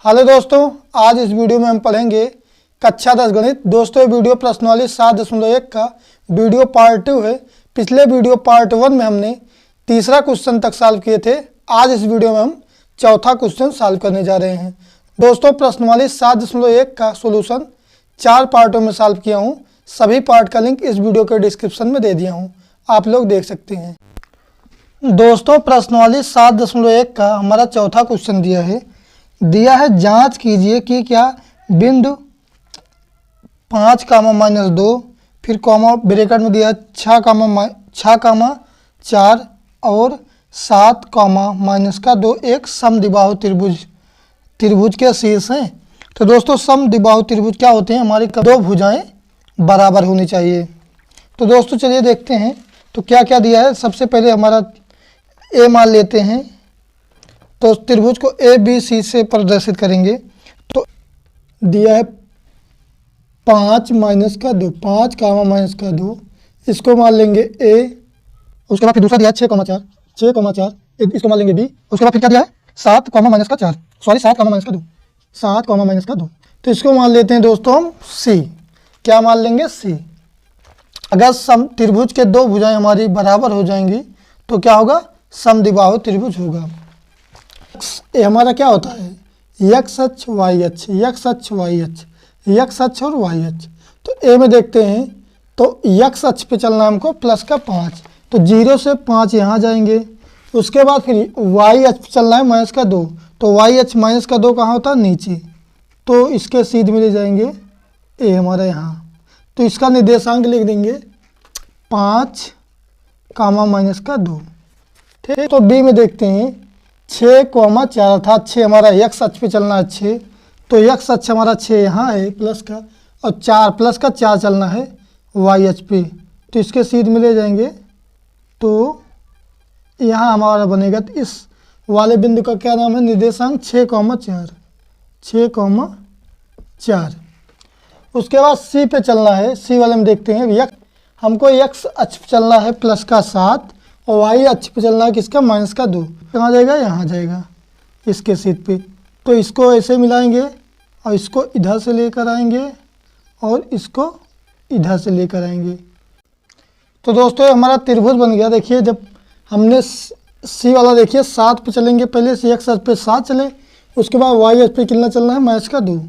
Hello दोस्तों, आज इस वीडियो में हम पढ़ेंगे कक्षा 10 गणित। दोस्तों, ये वीडियो प्रश्नावली 7.1 का वीडियो पार्ट 2 है। पिछले वीडियो पार्ट 1 में हमने तीसरा क्वेश्चन तक सॉल्व किए थे। आज इस वीडियो में हम चौथा क्वेश्चन सॉल्व करने जा रहे हैं। दोस्तों, प्रश्नावली 7.1 का सोल्यूशन 4 पार्टों में सॉल्व किया हूँ। सभी पार्ट का लिंक इस वीडियो के डिस्क्रिप्शन में दे दिया हूँ, आप लोग देख सकते हैं। दोस्तों, प्रश्नावली 7.1 का हमारा चौथा क्वेश्चन दिया है जांच कीजिए कि क्या बिंदु 5, -2 फिर कॉमा ब्रैकेट में दिया 6, 4 और 7, -2 एक समद्विबाहु त्रिभुज के शीर्ष हैं। तो दोस्तों, समद्विबाहु त्रिभुज क्या होते हैं? हमारी दो भुजाएं बराबर होनी चाहिए। तो दोस्तों चलिए देखते हैं तो क्या क्या दिया है। सबसे पहले हमारा ए मान लेते हैं, तो त्रिभुज को ए बी सी से प्रदर्शित करेंगे। तो दिया है 5 -2, 5, -2, इसको मान लेंगे ए। उसके बाद फिर दूसरा दिया है 6, 4, इसको मान लेंगे बी। उसके बाद फिर क्या दिया है 7, -4, सॉरी 7, -2, 7, -2, तो इसको मान लेते हैं दोस्तों हम सी। क्या मान लेंगे? सी। अगर सम त्रिभुज के दो भुजाएं हमारी बराबर हो जाएंगी तो क्या होगा? समद्विबाहु त्रिभुज होगा। ये हमारा क्या होता है? एक्स अक्ष, वाई अक्ष, एक्स अक्ष, वाई अक्ष, एक्स अक्ष और वाई अक्ष। तो ए में देखते हैं तो एक्स अक्ष पे चलना हमको प्लस का 5, तो 0 से 5 यहाँ जाएंगे। उसके बाद फिर वाई अक्ष पे चलना है -2, तो वाई अक्ष -2 कहाँ होता है? नीचे। तो इसके सीध में ले जाएंगे ए हमारा यहाँ। तो इसका निर्देशांक लिख देंगे 5, -2। ठीक, तो बी में देखते हैं 6, 4 अर्थात 6 हमारा एक्स अक्ष पे चलना है 6, तो एक्स अक्ष हमारा 6 यहाँ है प्लस का, और 4 प्लस का 4 चलना है वाई अक्ष पे। तो इसके सीध में ले जाएंगे तो यहाँ हमारा बनेगा, तो इस वाले बिंदु का क्या नाम है? निर्देशांक 6, 4। उसके बाद सी पे चलना है। सी वाले में देखते हैं हमको एक्स अक्ष पे चलना है प्लस का 7, और वाई अक्ष पे चलना है किसका? -2। कहाँ जाएगा? यहाँ जाएगा इसके सीध पे। तो इसको ऐसे मिलाएंगे और इसको इधर से लेकर आएंगे और इसको इधर से लेकर आएंगे। तो दोस्तों हमारा त्रिभुज बन गया। देखिए, जब हमने सी वाला देखिए 7 पे चलेंगे, पहले से एक्स अक्ष पे 7 चले, उसके बाद वाई अक्ष पे कितना चलना है? -2,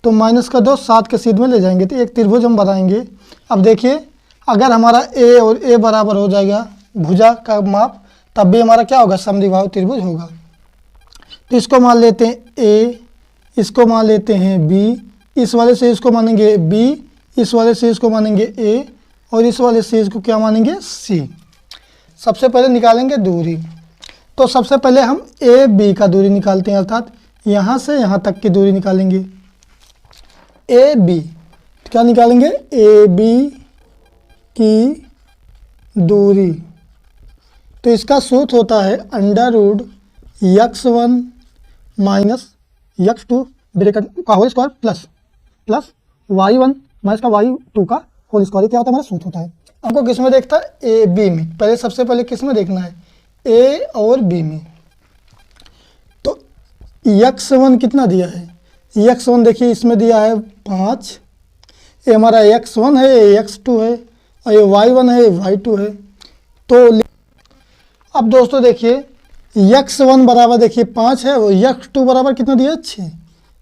तो -2 7 के सीध में ले जाएंगे, तो एक त्रिभुज हम बनाएंगे। अब देखिए, अगर हमारा ए और ए बराबर हो जाएगा भुजा का माप, तब भी हमारा क्या होगा? समद्विबाहु त्रिभुज होगा। तो इसको मान लेते हैं ए, इसको मान लेते हैं बी, इस वाले से इसको मानेंगे बी, इस वाले से इसको मानेंगे ए, और इस वाले से इसको क्या मानेंगे? सी। सबसे पहले निकालेंगे दूरी। तो सबसे पहले हम ए बी का दूरी निकालते हैं, अर्थात यहाँ से यहाँ तक की दूरी निकालेंगे। ए बी क्या निकालेंगे? ए बी की दूरी, तो इसका सूत्र होता है √x1 - x2 ब्रैकेट का whole square plus y1 - y2 का होल स्क्वायर। क्या होता है? हमारा सूत्र होता है। हमको किस में देखता है? ए बी में। पहले सबसे पहले किस में देखना है? ए और बी में। तो x1 कितना दिया है? x1 देखिए इसमें दिया है 5, ये हमारा x1 है, ये x2 है, और ये y1 है, y2 है। तो अब दोस्तों देखिए, x1 बराबर देखिए 5 है, और x2 बराबर कितना दिया है?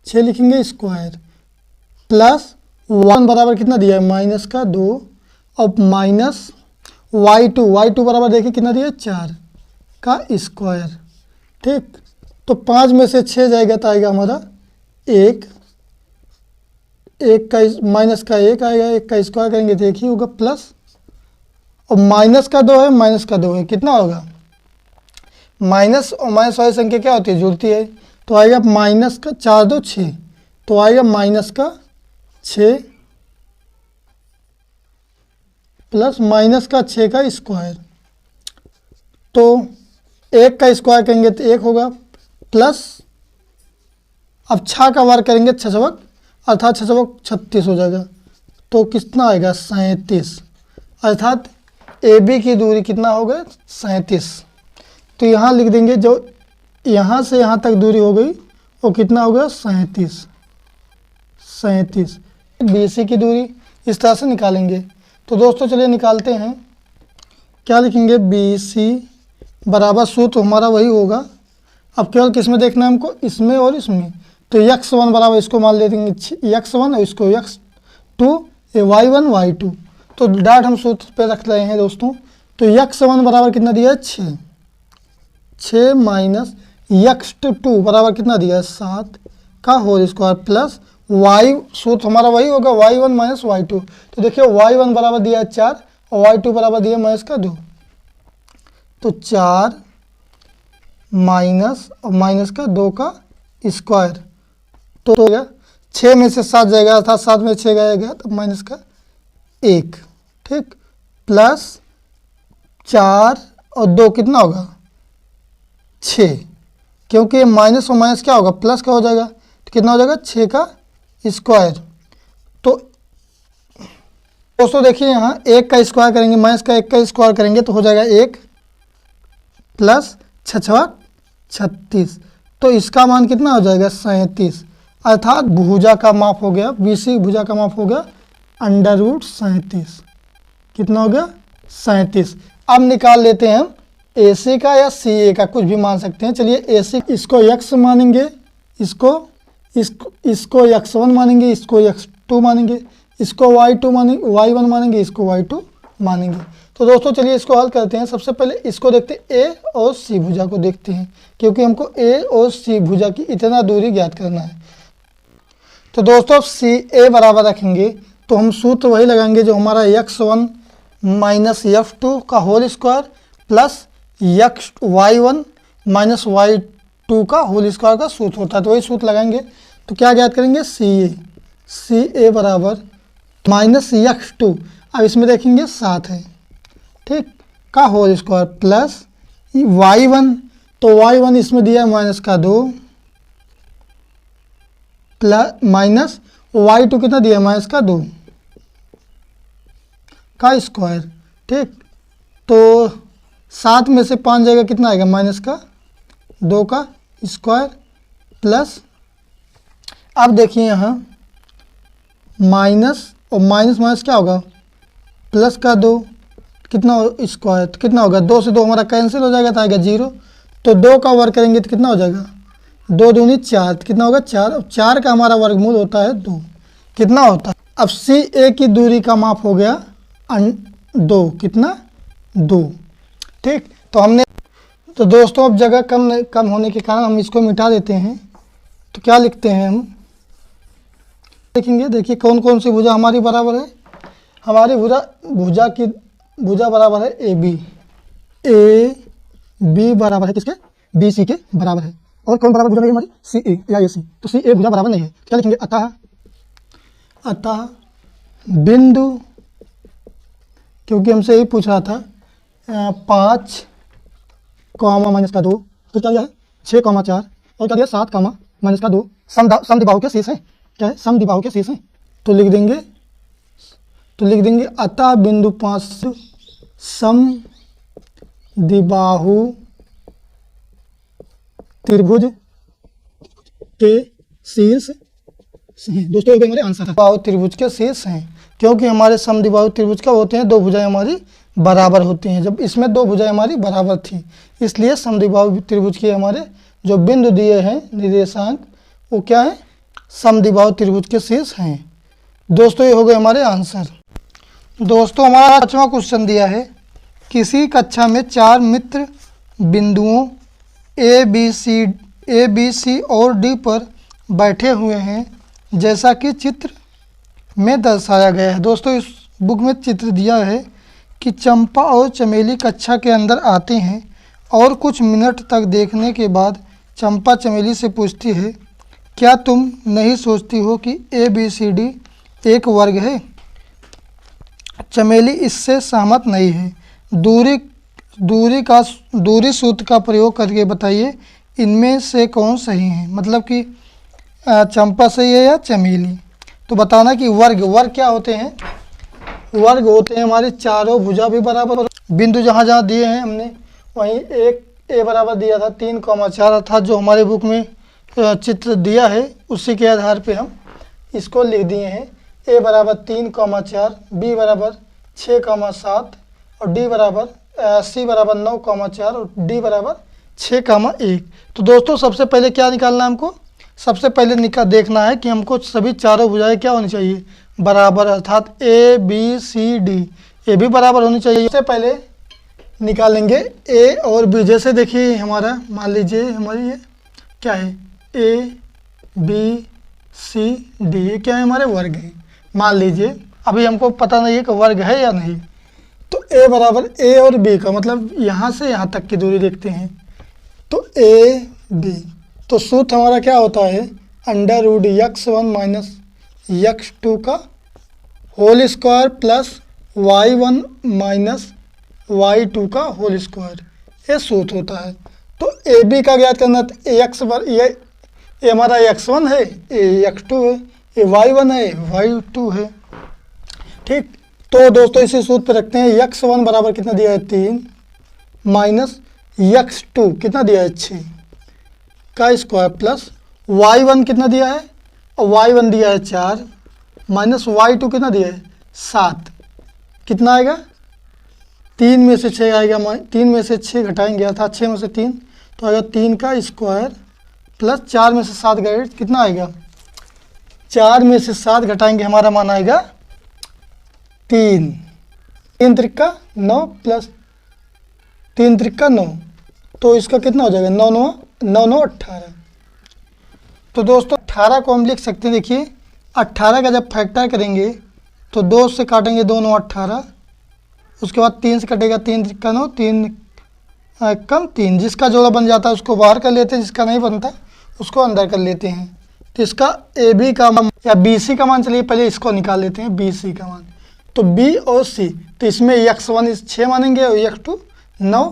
6 लिखेंगे स्क्वायर, प्लस 1 बराबर कितना दिया है? -2, और माइनस y2 बराबर देखिए कितना दिया है? 4 का स्क्वायर। ठीक, तो 5 में से 6 जाएगा तो आएगा हमारा 1 का माइनस का 1 आएगा, 1 का स्क्वायर करेंगे तो 1 ही होगा, प्लस और माइनस का 2 है, माइनस का 2 है, कितना होगा? माइनस और माइनस वाली संख्या क्या होती है? जुड़ती है। तो आएगा माइनस का 4, 2, 6, तो आएगा -6 प्लस -6 का स्क्वायर। तो 1 का स्क्वायर करेंगे तो 1 होगा, प्लस अब 6 का वर्ग करेंगे 6 चौक, अर्थात 6 चौक 36 हो जाएगा। तो कितना आएगा? 37, अर्थात ए बी की दूरी कितना होगा? 37। तो यहाँ लिख देंगे, जो यहाँ से यहाँ तक दूरी हो गई वो कितना हो गया 37। 37 BC की दूरी इस तरह से निकालेंगे। तो दोस्तों चलिए निकालते हैं। क्या लिखेंगे, BC बराबर सूत्र हमारा वही होगा। अब केवल किस में देखना है हमको, इसमें और इसमें। तो x1 बराबर इसको मान ले देंगे x1 और इसको x2, ये y1 y2। तो डाट हम सूत्र पे रख रहे हैं दोस्तों। तो x1 बराबर कितना दिया है 6, 6 माइनस x2 बराबर कितना दिया है 7 का होल स्क्वायर प्लस y, सूत्र हमारा वही होगा y1 माइनस y2। तो देखिए y1 बराबर दिया है 4 और y2 बराबर दिया है माइनस का 2। तो 4 माइनस और माइनस का 2 का स्क्वायर, तो हो गया 6 में से 7 जाएगा अर्थात 7 में 6 जाएगा तो माइनस का 1, ठीक, प्लस 4 और 2 कितना होगा 6, क्योंकि माइनस और माइनस क्या होगा प्लस का हो जाएगा, तो कितना हो जाएगा 6 का स्क्वायर। तो दोस्तों देखिए यहाँ 1 का स्क्वायर करेंगे, माइनस का 1 का स्क्वायर करेंगे तो हो जाएगा 1 प्लस 6 36। तो इसका मान कितना हो जाएगा 37, अर्थात भुजा का माप हो गया, BC भुजा का माप हो गया √37। कितना हो गया 37। अब निकाल लेते हैं हम AC का या CA का, कुछ भी मान सकते हैं। चलिए AC इसको x मानेंगे, इसको x1 मानेंगे, इसको x2 मानेंगे, इसको y2 मानेंगे, y1 मानेंगे, इसको y2 मानेंगे। तो दोस्तों चलिए इसको हल करते हैं। सबसे पहले इसको देखते हैं A और C भुजा को देखते हैं, क्योंकि हमको A और C भुजा की इतना दूरी ज्ञात करना है। तो दोस्तों CA बराबर रखेंगे तो हम सूत्र वही लगाएंगे जो हमारा x1 माइनस f2 का whole square plus y1 minus y2 का होल स्क्वायर का सूत्र होता है, तो वही सूत्र लगाएंगे। तो क्या ज्ञात करेंगे CA बराबर माइनस x2, अब इसमें देखेंगे 7 है, ठीक, का होल स्क्वायर प्लस y1, तो y1 इसमें दिया है माइनस का 2 प्लस माइनस y2 कितना दिया है माइनस का 2 का स्क्वायर, ठीक। तो 7 में से 5 जाएगा कितना आएगा माइनस का 2 का स्क्वायर प्लस, अब देखिए यहाँ माइनस और माइनस माइनस क्या होगा प्लस का 2, कितना स्क्वायर, तो कितना होगा 2 से 2 हमारा कैंसिल हो जाएगा तो आएगा 0। तो 2 का वर्ग करेंगे तो कितना हो जाएगा 2 दूनी 4, तो कितना होगा 4, और 4 का हमारा वर्गमूल होता है 2, कितना होता है। अब CA की दूरी का माप हो गया 2, कितना 2, ठीक। तो हमने, तो दोस्तों अब जगह कम होने के कारण हम इसको मिटा देते हैं। तो क्या लिखते हैं हम, देखेंगे, देखिए कौन कौन सी भुजा हमारी बराबर है। हमारी भुजा बराबर है AB बराबर है किसके, BC के बराबर है। और कौन बराबर भुजा नहीं है हमारी, CA या AC, तो CA भुजा बराबर नहीं है। क्या लिखेंगे, अतः बिंदु, क्योंकि हमसे यही पूछ रहा था 5 माइनस का 2, तो क्या दिया है 6 4, और क्या दिया 7 माइनस का 2, समद्विबाहु के शीर्ष है, क्या है समद्विबाहु के शीर्ष है। तो लिख देंगे अतः बिंदु 5 समद्विबाहु त्रिभुज के शीर्ष हैं। दोस्तों ये हमारे आंसर है, बाहु त्रिभुज के शीर्ष हैं, क्योंकि हमारे समद्विबाहु त्रिभुज का होते हैं 2 भुजाएं हमारी बराबर होती हैं। जब इसमें 2 भुजाएं हमारी बराबर थी, इसलिए समद्विबाहु त्रिभुज के हमारे जो बिंदु दिए हैं निर्देशांक, वो क्या है समद्विबाहु त्रिभुज के शीर्ष हैं। दोस्तों ये हो गए हमारे आंसर। दोस्तों हमारा 5वां क्वेश्चन दिया है, किसी कक्षा में 4 मित्र बिंदुओं A, B, C और D पर बैठे हुए हैं, जैसा कि चित्र में दर्शाया गया है। दोस्तों इस बुक में चित्र दिया है कि चंपा और चमेली कक्षा के अंदर आते हैं और कुछ मिनट तक देखने के बाद चंपा चमेली से पूछती है, क्या तुम नहीं सोचती हो कि ABCD एक वर्ग है? चमेली इससे सहमत नहीं है। दूरी सूत्र का प्रयोग करके बताइए इनमें से कौन सही है। मतलब कि चंपा सही है या चमेली। तो बताना कि वर्ग क्या होते हैं, वर्ग होते हैं हमारे चारों भुजा भी बराबर, बिंदु जहाँ जहाँ दिए हैं हमने वहीं एक A बराबर दिया था 3, 4, अर्थात जो हमारे बुक में चित्र दिया है उसी के आधार पे हम इसको लिख दिए हैं। ए बराबर 3,4, बी बराबर 6,7 और डी बराबर सी बराबर 9,4 और डी बराबर 6,1। तो दोस्तों सबसे पहले क्या निकालना है हमको? सबसे पहले देखना है कि हमको सभी चारों भुजाएं क्या होनी चाहिए? बराबर, अर्थात ए बी सी डी ये भी बराबर होनी चाहिए। सबसे पहले निकालेंगे ए और बी। जैसे देखिए हमारा, मान लीजिए हमारी ये क्या है, ए बी सी डी, ये क्या है? हमारे वर्ग है। मान लीजिए अभी हमको पता नहीं है कि वर्ग है या नहीं, तो ए बराबर ए और बी का मतलब यहाँ से यहाँ तक की दूरी देखते हैं, तो ए बी, तो सूत्र हमारा क्या होता है? Under root x1 minus x2 का whole square plus y1 minus y2 का होल स्क्वायर, ये सूत्र होता है। तो ए बी का ज्ञात करना, तो ये हमारा x1 है, ये x2 है, ये y1 है, y2 है। ठीक, तो दोस्तों इसी सूत्र पे रखते हैं। x1 बराबर कितना दिया है? 3 माइनस x2 कितना दिया है? 6 का स्क्वायर प्लस y1 कितना दिया है? और y1 दिया है 4 माइनस y2 कितना दिया है? 7। कितना आएगा? 3 में से 6 आएगा, 3 में से 6 घटाएंगे अर्थात 6 में से 3 तो आएगा 3 का स्क्वायर प्लस 4 में से 7 गए, कितना आएगा? 4 में से 7 घटाएंगे, हमारा मान आएगा 3। 3 त्रिक्का 9 प्लस 3 त्रिक्का 9, तो इसका कितना हो जाएगा? 9 9 18। तो दोस्तों 18 को हम लिख सकते हैं, देखिए 18 का जब फैक्टर करेंगे तो 2 से काटेंगे 2 9 18, उसके बाद 3 से कटेगा 3 त्रिक्का 9, 3 कम 3, जिसका जोड़ा बन जाता है उसको बाहर कर लेते हैं, जिसका नहीं बनता उसको अंदर कर लेते हैं। तो इसका ए बी का मान या बी सी का मान, चलिए पहले इसको निकाल लेते हैं, बी सी का मान। तो बी और सी, तो इसमें x1 6 मानेंगे और x2 9,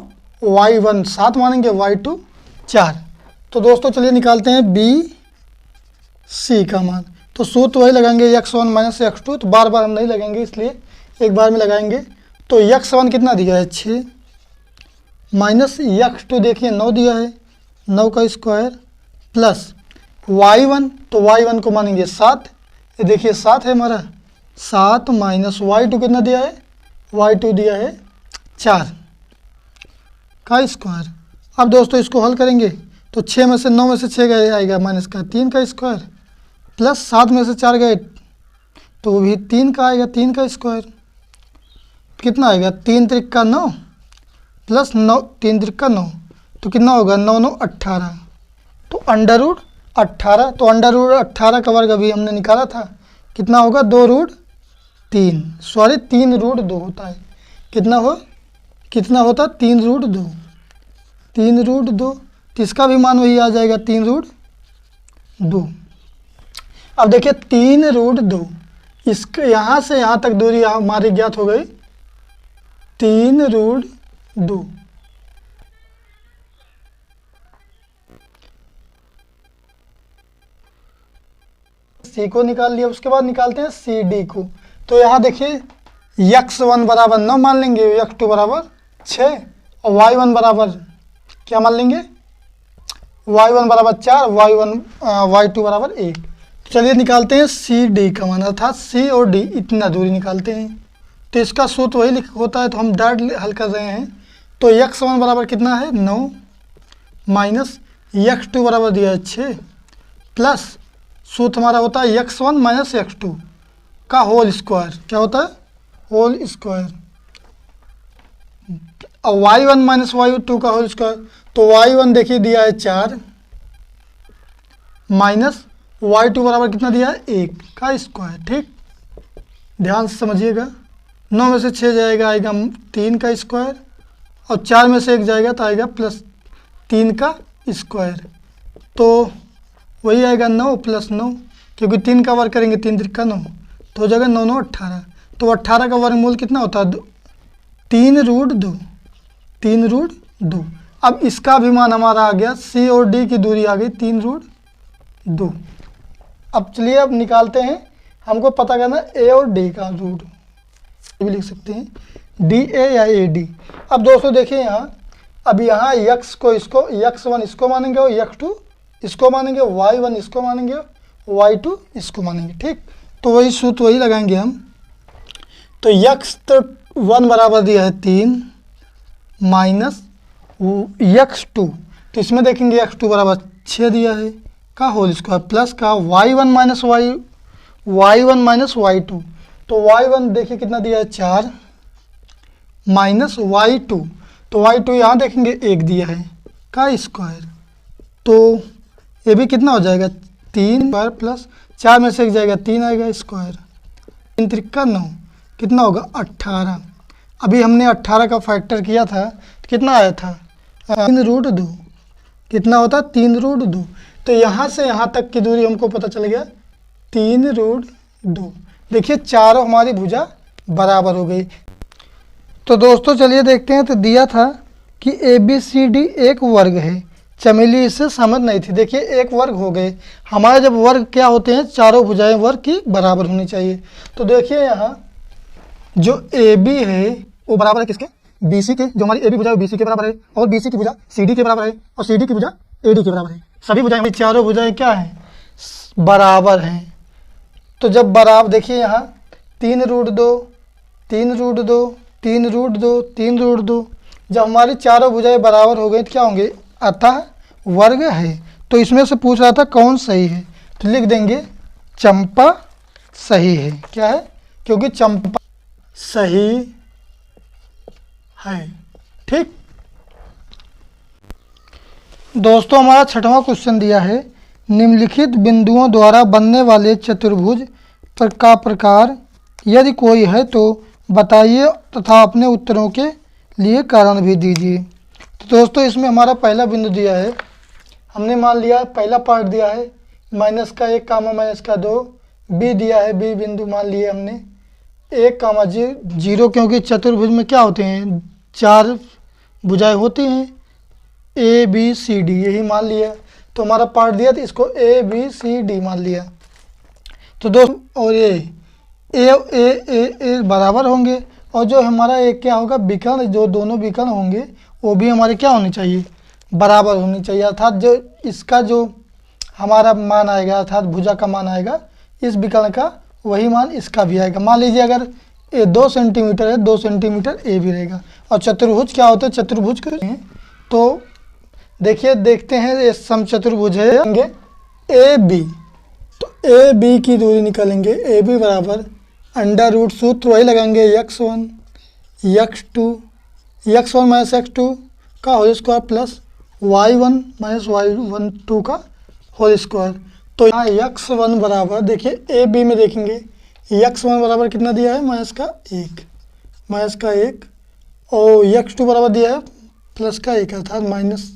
y1 7 मानेंगे, y2 4। तो दोस्तों चलिए निकालते हैं बी सी का मान। तो सूत्र वही लगाएंगे x1 माइनस x2, तो बार बार हम नहीं लगाएंगे इसलिए एक बार में लगाएंगे। तो x1 कितना दिया है? 6 माइनस x2 देखिए 9 दिया है, 9 का स्क्वायर प्लस y1, तो y1 को मानेंगे 7, ये देखिए 7 है हमारा, 7 माइनस y2 कितना दिया है? y2 दिया है 4 का स्क्वायर। अब दोस्तों इसको हल करेंगे तो 6 में से 9 में से 6 गए आएगा माइनस का 3 का स्क्वायर प्लस 7 में से 4 गए तो वो भी 3 का आएगा, 3 का स्क्वायर कितना आएगा? 3 त्रिक्का 9 प्लस 9, 3 त्रिक्का 9, तो कितना होगा? 9 9 18, तो अंडर रूट 18, तो अंडर रूट 18 का वर्ग अभी हमने निकाला था, कितना होगा? 2 रूट 3, सॉरी 3 रूट 2 होता है। कितना होता? 3 रूट 2, 3 रूट 2, तो इसका भी मान वही आ जाएगा 3 रूट 2। अब देखिए 3 रूट 2, इसके यहाँ से यहाँ तक दूरी हमारी ज्ञात हो गई 3 रूट 2। सी को निकाल लिया, उसके बाद निकालते हैं सी डी को। तो यहाँ देखिए x1 बराबर 9 मान लेंगे, x2 बराबर 6 और y1 बराबर क्या मान लेंगे? y1 बराबर 4, y2 बराबर 1। तो चलिए निकालते हैं सी डी का मान, अर्थात सी और डी इतना दूरी निकालते हैं। तो इसका सूत्र वही होता है, तो हम डायरेक्ट हल कर रहे हैं। तो x1 बराबर कितना है? 9 माइनस x2 बराबर दिया है 6 प्लस सूत्र हमारा होता है x1 माइनस x2 का होल स्क्वायर, क्या होता है? होल स्क्वायर, और y1 माइनस y2 का होल स्क्वायर, तो y1 देखिए दिया है 4 माइनस y2 बराबर कितना दिया है? 1 का स्क्वायर। ठीक, ध्यान से समझिएगा, 9 में से 6 जाएगा आएगा 3 का स्क्वायर और 4 में से 1 जाएगा तो आएगा प्लस 3 का स्क्वायर, तो वही आएगा 9 प्लस 9, क्योंकि 3 का वर्ग करेंगे 3 त्रिक्का 9, तो हो जाएगा 9 9 18। तो 18 का वर्गमूल कितना होता है? 3 रूट 2, 3 रूट 2। अब इसका भी मान हमारा आ गया, सी और डी की दूरी आ गई 3 रूट 2। अब चलिए अब निकालते हैं, हमको पता करना ए और डी का रूट, भी लिख सकते हैं डी ए या ए डी। अब दोस्तों देखिए यहाँ, अब यहाँ x को इसको x1 इसको मानेंगे और x2 इसको मानेंगे, y1 इसको मानेंगे, y2 इसको मानेंगे। ठीक, तो वही सूत्र वही लगाएंगे हम। तो x तो 1 बराबर दिया है 3 माइनस x2, तो इसमें देखेंगे x2 बराबर 6 दिया है का होल स्क्वायर प्लस का y1 माइनस y2, तो y1 देखिए कितना दिया है 4 माइनस y2, तो y2 यहाँ देखेंगे 1 दिया है का स्क्वायर, तो ये भी कितना हो जाएगा 3 स्क्वायर प्लस 4 में से 1 जाएगा 3 आएगा स्क्वायर, 3 त्रिका 9 कितना होगा 18। अभी हमने 18 का फैक्टर किया था तो कितना आया था 3√2, कितना होता 3√2, तो यहाँ से यहाँ तक की दूरी हमको पता चल गया 3√2। देखिए चारों हमारी भुजा बराबर हो गई। तो दोस्तों चलिए देखते हैं, तो दिया था कि ABCD एक वर्ग है, चमेली इससे सहमत नहीं थी। देखिए एक वर्ग हो गए हमारे, जब वर्ग क्या होते हैं चारों भुजाएं वर्ग की बराबर होनी चाहिए। तो देखिए यहाँ जो AB है वो बराबर है किसके, BC के, जो हमारी AB भुजा है BC के बराबर है, और BC की भुजा CD के बराबर है, और CD की भुजा AD के बराबर है। सभी भुजाएं हमारी चारों भुजाएं क्या हैं बराबर हैं। तो जब बराबर देखिए यहाँ 3√2 3√2 3√2 3√2, जब हमारी चारों भुजाएं बराबर हो गई तो क्या होंगे अतः वर्ग है। तो इसमें से पूछ रहा था कौन सही है, तो लिख देंगे चंपा सही है। क्या है, क्योंकि चंपा सही है। ठीक दोस्तों, हमारा 6वां क्वेश्चन दिया है, निम्नलिखित बिंदुओं द्वारा बनने वाले चतुर्भुज का प्रकार यदि कोई है तो बताइए तथा अपने उत्तरों के लिए कारण भी दीजिए। तो दोस्तों इसमें हमारा पहला बिंदु दिया है, हमने मान लिया पहला पार्ट दिया है -1 -2, बी दिया है, बी बिंदु मान लिए हमने 1, 0, क्योंकि चतुर्भुज में क्या होते हैं 4 भुजाएं होती हैं ABCD, यही मान लिया। तो हमारा पार्ट दिया तो इसको ABCD मान लिया। तो दोस्तों और ए बराबर होंगे, और जो हमारा एक क्या होगा विकर्ण, जो दोनों विकर्ण होंगे वो भी हमारे क्या होने चाहिए बराबर होनी चाहिए, अर्थात जो इसका जो हमारा मान आएगा अर्थात भुजा का मान आएगा इस विकर्ण का वही मान इसका भी आएगा। मान लीजिए अगर ये 2 सेंटीमीटर है 2 सेंटीमीटर ए भी रहेगा। और चतुर्भुज क्या होता है, चतुर्भुज के तो देखिए देखते हैं ये समचतुर्भुज है AB, तो AB की दूरी निकालेंगे, AB बराबर √, सूत्र वही लगाएंगे x1 माइनस x2 का whole square plus y1 minus y12 का होल स्क्वायर। तो यहाँ x1 बराबर देखिए AB में देखेंगे x1 बराबर कितना दिया है माइनस का 1 और x2 बराबर दिया है प्लस का 1 अर्थात माइनस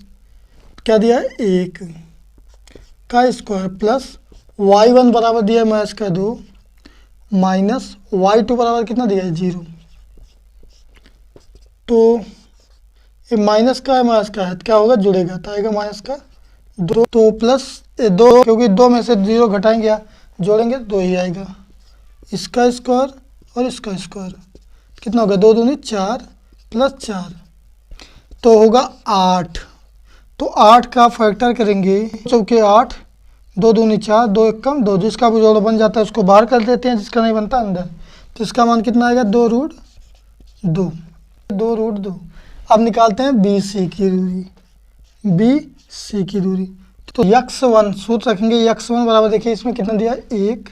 क्या दिया है 1 का स्क्वायर प्लस y1 बराबर दिया है माइनस का 2 माइनस y2 बराबर कितना दिया है 0। तो ये माइनस का है माइनस का है क्या होगा जुड़ेगा तो आएगा माइनस का 2, तो प्लस 2 क्योंकि 2 में से 0 घटाएंगे या जोड़ेंगे 2 ही आएगा, इसका स्क्वायर और इसका स्क्वायर कितना होगा 2 दूनी 4 प्लस 4 तो होगा 8। तो 8 का फैक्टर करेंगे चौके 8 2 दूनी 4 2 1 कम 2, जिसका भी जोड़ बन जाता है उसको बाहर कर देते हैं, जिसका नहीं बनता अंदर, तो इसका मान कितना आएगा 2√2। अब निकालते हैं BC की दूरी, तो x1 सूत्र रखेंगे x1 बराबर देखिए इसमें कितना दिया 1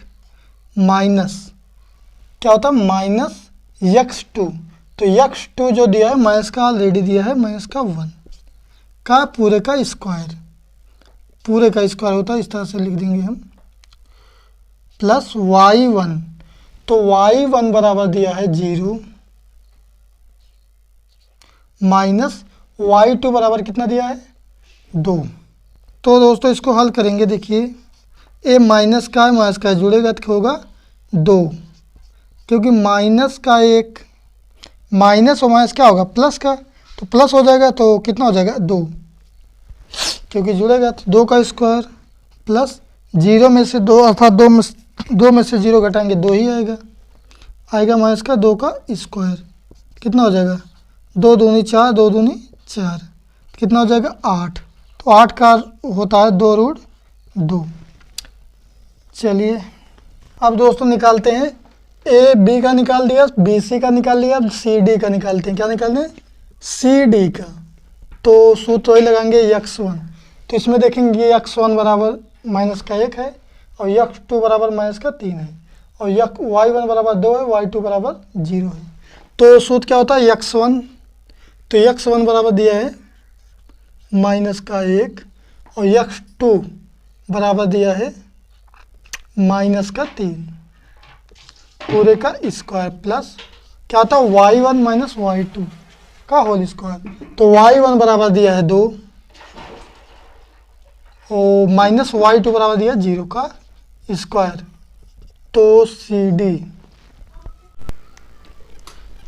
माइनस क्या होता है माइनस x2, तो x2 जो दिया है माइनस का ऑलरेडी दिया है माइनस का 1 का पूरे का स्क्वायर होता है, इस तरह से लिख देंगे हम प्लस y1, तो y1 बराबर दिया है 0 माइनस y2 बराबर कितना दिया है 2। तो दोस्तों इसको हल करेंगे, देखिए ए माइनस का जुड़ेगा तो होगा 2, क्योंकि माइनस का 1 माइनस और माइनस क्या होगा प्लस का, तो प्लस हो जाएगा तो कितना हो जाएगा 2, क्योंकि जुड़ेगा तो 2 का स्क्वायर प्लस 0 में से 2 अर्थात 2 में से 0 घटाएंगे 2 ही आएगा माइनस का 2 का स्क्वायर कितना हो जाएगा 2 दूनी 4 2 दूनी 4 कितना हो जाएगा 8 तो 8 का होता है 2√2। चलिए अब दोस्तों निकालते हैं, ए बी का निकाल दिया, बी सी का निकाल लिया, अब सी डी का निकालते हैं। क्या निकालते हैं? सी डी का। तो सूत्र वही लगाएंगे x1। तो इसमें देखेंगे x1 बराबर माइनस का 1 है और x2 बराबर माइनस का 3 है और y1 बराबर 2 है, y2 बराबर 0 है। तो सूत्र क्या होता है? x1, तो x1 बराबर दिया है माइनस का 1 और x2 बराबर दिया है माइनस का 3 पूरे का स्क्वायर प्लस क्या होता है? y1 माइनस y2 का होल स्क्वायर। तो y1 बराबर दिया है 2 और माइनस y2 बराबर दिया 0 का स्क्वायर। तो सी डी।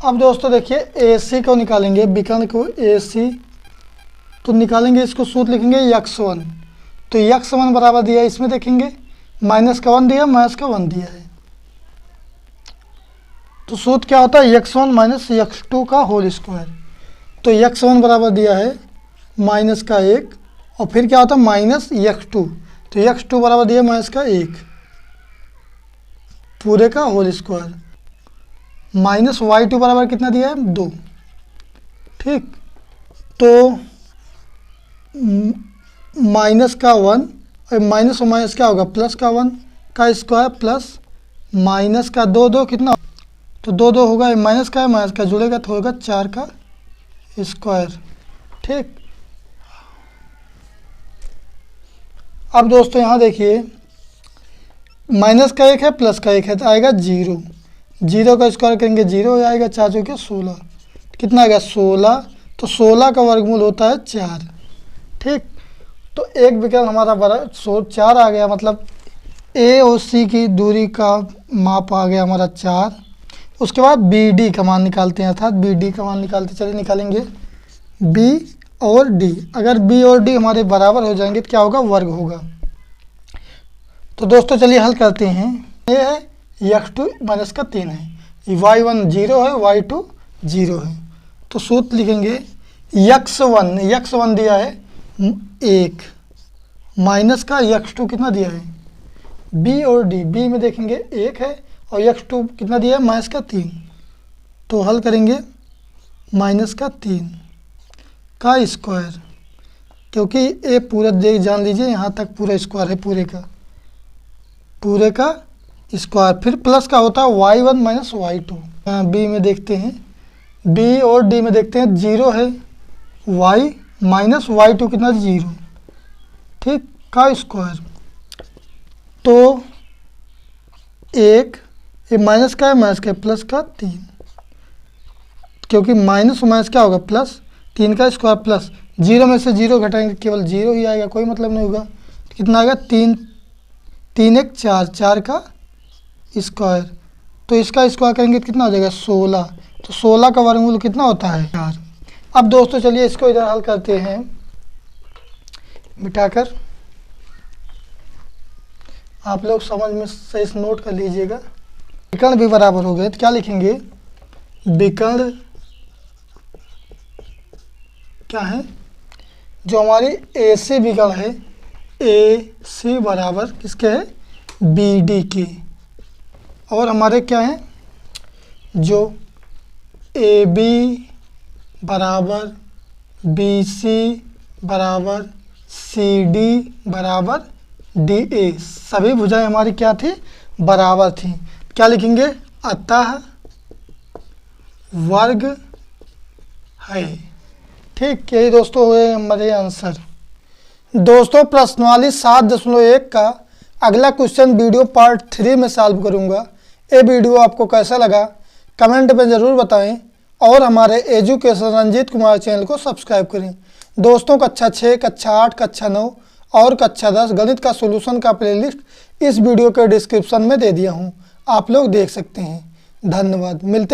अब दोस्तों देखिए ए सी को निकालेंगे, विकर्ण को ए सी, तो निकालेंगे इसको, सूत्र लिखेंगे x1। तो x1 बराबर दिया है, इसमें देखेंगे माइनस का 1 दिया, माइनस का 1 दिया है। तो सूत्र क्या होता है? x1 माइनस x2 का होल स्क्वायर। तो x1 बराबर दिया है माइनस का 1 और फिर क्या होता है? Minus x2। तो x2 बराबर दिया माइनस का 1 पूरे का होल स्क्वायर माइनस y2 बराबर कितना दिया है? 2। ठीक, तो माइनस का 1 और माइनस और माइनस क्या होगा? प्लस का 1 का स्क्वायर प्लस माइनस का 2 कितना? तो 2 होगा, माइनस का है, माइनस का जुड़ेगा तो होगा 4 का स्क्वायर। ठीक, अब दोस्तों यहाँ देखिए माइनस का 1 है, प्लस का 1 है, तो आएगा 0। 0 का स्क्वायर करेंगे 0 हो आएगा, 4 चौके 16, कितना आएगा? 16। तो 16 का वर्गमूल होता है 4। ठीक, तो एक विकर्ण हमारा बड़ा 4 आ गया, मतलब ए और सी की दूरी का माप आ गया हमारा 4। उसके बाद बी डी का मान निकालते हैं, अर्थात बी डी का मान निकालते चलिए, निकालेंगे बी और डी। अगर बी और डी हमारे बराबर हो जाएंगे तो क्या होगा? वर्ग होगा। तो दोस्तों चलिए हल करते हैं। ये है x2 माइनस का 3 है, y1 0 है, y2 0 है। तो सूत्र लिखेंगे x1 दिया है 1 माइनस का x2 कितना दिया है? b और d, b में देखेंगे 1 है और x2 कितना दिया है? माइनस का 3। तो हल करेंगे माइनस का 3 का स्क्वायर, क्योंकि ये पूरा देख जान लीजिए यहाँ तक पूरा स्क्वायर है, पूरे का स्क्वायर। फिर प्लस का होता है y1 माइनस y2। बी में देखते हैं, बी और डी में देखते हैं 0 है, y माइनस y2 कितना? 0। ठीक, का स्क्वायर। तो 1 ये माइनस का है, माइनस का प्लस का 3, क्योंकि माइनस और माइनस क्या होगा? प्लस। 3 का स्क्वायर प्लस 0 में से 0 घटाएंगे केवल 0 ही आएगा, कोई मतलब नहीं होगा। कितना आएगा? 3 1 4, 4 का स्क्वायर। तो इसका स्क्वायर करेंगे तो कितना हो जाएगा? 16। तो 16 का वर्गमूल कितना होता है? 4। अब दोस्तों चलिए इसको इधर हल करते हैं मिटाकर। आप लोग समझ में सही से नोट कर लीजिएगा। विकर्ण भी बराबर हो गए तो क्या लिखेंगे? विकर्ण क्या है? जो हमारी ए सी विकर्ण है, ए सी बराबर किसके है? बी डी के। और हमारे क्या है? जो ए बी बराबर बी सी बराबर सी डी बराबर डी ए, सभी भुजाएं हमारी क्या थी? बराबर थी। क्या लिखेंगे? अतः वर्ग है। ठीक, यही दोस्तों हुए हमारे आंसर। दोस्तों प्रश्नावली 7.1 का अगला क्वेश्चन वीडियो पार्ट 3 में सॉल्व करूंगा। ये वीडियो आपको कैसा लगा कमेंट में ज़रूर बताएं और हमारे एजुकेशन रंजीत कुमार चैनल को सब्सक्राइब करें। दोस्तों कक्षा 6, कक्षा 8, कक्षा 9 और कक्षा 10 गणित का सॉल्यूशन का प्लेलिस्ट इस वीडियो के डिस्क्रिप्शन में दे दिया हूँ, आप लोग देख सकते हैं। धन्यवाद, मिलते हैं।